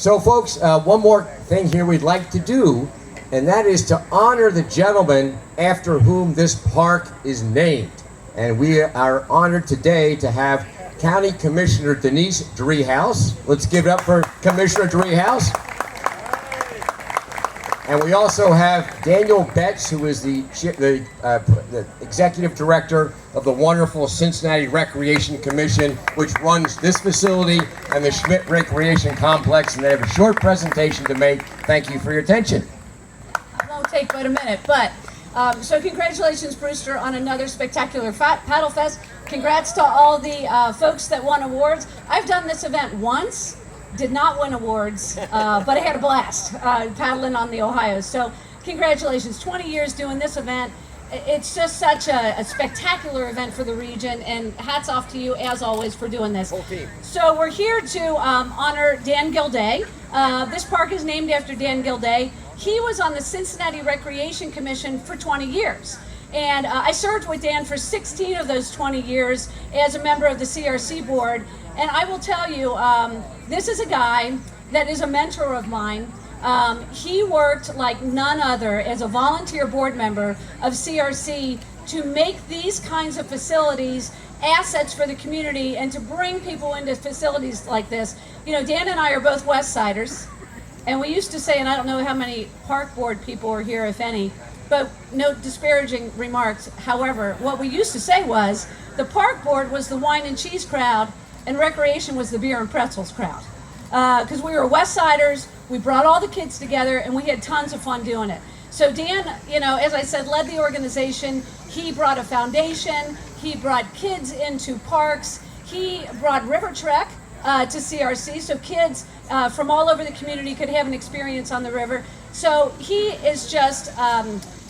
So folks, one more thing here we'd like to do, and that is to honor the gentleman after whom this park is named. And we are honored today to have County Commissioner Denise Driehaus. Let's give it up for Commissioner Driehaus. And we also have Daniel Betts, who is the Executive Director of the wonderful Cincinnati Recreation Commission, which runs this facility and the Schmidt Recreation Complex, and they have a short presentation to make. Thank you for your attention. It won't take but a minute, but so congratulations, Brewster, on another spectacular Paddlefest. Congrats to all the folks that won awards. I've done this event once. Did not win awards, but I had a blast paddling on the Ohio. So congratulations, 20 years doing this event. It's just such a spectacular event for the region, and hats off to you, as always, for doing this. Whole team. So we're here to honor Dan Gilday. This park is named after Dan Gilday. He was on the Cincinnati Recreation Commission for 20 years. And I served with Dan for 16 of those 20 years as a member of the CRC board. And I will tell you, this is a guy that is a mentor of mine. He worked like none other as a volunteer board member of CRC to make these kinds of facilities assets for the community and to bring people into facilities like this. You know, Dan and I are both West Siders, and we used to say, and I don't know how many park board people are here, if any, but no disparaging remarks. However, what we used to say was the park board was the wine and cheese crowd, and recreation was the beer and pretzels crowd. Because we were West Siders, we brought all the kids together, and we had tons of fun doing it. So Dan, you know, as I said, led the organization. He brought a foundation. He brought kids into parks. He brought River Trek to CRC, so kids from all over the community could have an experience on the river. So he is just,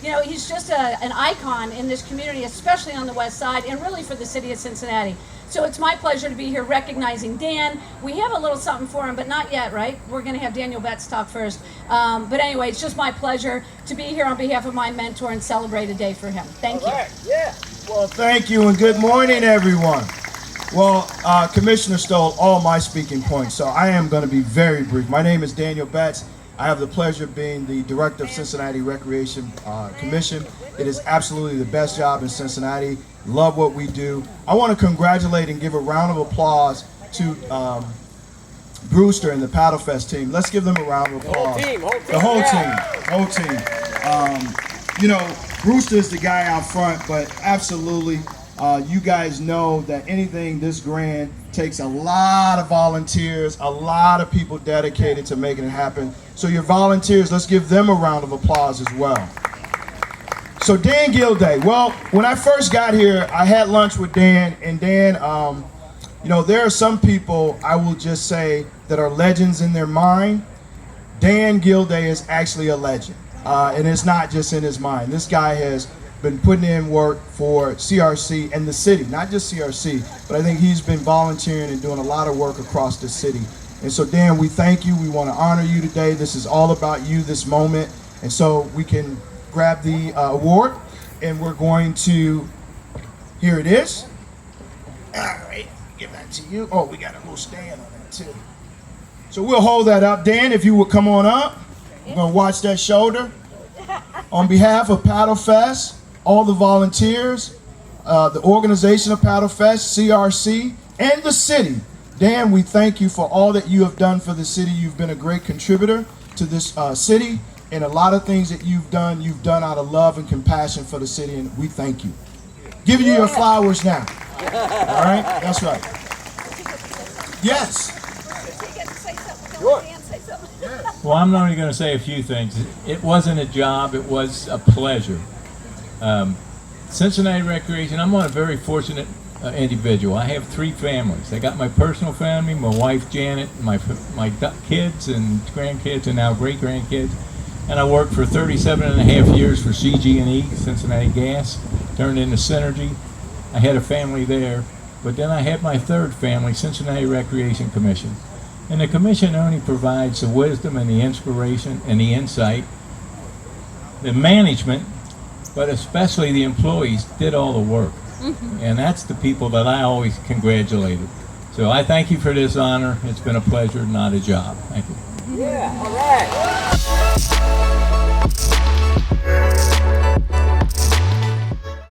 you know, he's just an icon in this community, especially on the West Side, and really for the city of Cincinnati. So it's my pleasure to be here recognizing Dan. We have a little something for him, but not yet, right? We're going to have Daniel Betts talk first. But anyway, it's just my pleasure to be here on behalf of my mentor and celebrate a day for him. Thank you. All right. Yeah. Well, thank you, and good morning, everyone. Well, Commissioner stole all my speaking points, so I am going to be very brief. My name is Daniel Betts. I have the pleasure of being the Director of Cincinnati Recreation Commission. It is absolutely the best job in Cincinnati. Love what we do. I want to congratulate and give a round of applause to Brewster and the Paddlefest team. Let's give them a round of applause. The whole team. You know, Brewster is the guy out front, but absolutely, you guys know that anything this grand takes a lot of volunteers, a lot of people dedicated to making it happen. So your volunteers, let's give them a round of applause as well. So Dan Gilday, well, when I first got here, I had lunch with Dan, and Dan, you know, there are some people, I will just say, that are legends in their mind. Dan Gilday is actually a legend, and it's not just in his mind. This guy has been putting in work for CRC and the city, not just CRC, but I think he's been volunteering and doing a lot of work across the city. And so Dan, we thank you. We want to honor you today. This is all about you, this moment. And so we can grab the award, and we're going to, here it is. All right, give that to you. Oh, we got a little stand on that too. So we'll hold that up. Dan, if you would come on up. We're going to watch that shoulder. On behalf of Paddlefest, all the volunteers, the organization of Paddlefest, CRC, and the city, Dan, we thank you for all that you have done for the city. You've been a great contributor to this city, and a lot of things that you've done out of love and compassion for the city, and we thank you. Giving you your flowers now. All right? That's right. Yes. Sure. Well, I'm only going to say a few things. It wasn't a job, it was a pleasure. Cincinnati Recreation, I'm a very fortunate individual. I have 3 families. I got my personal family, my wife Janet, my kids and grandkids, and now great-grandkids. And I worked for 37 and a half years for CG&E, Cincinnati Gas, turned into Synergy. I had a family there, but then I had my 3rd family, Cincinnati Recreation Commission. And the commission only provides the wisdom and the inspiration and the insight. The management, but especially the employees, did all the work. And that's the people that I always congratulated. So I thank you for this honor. It's been a pleasure, not a job. Thank you. Yeah, all right.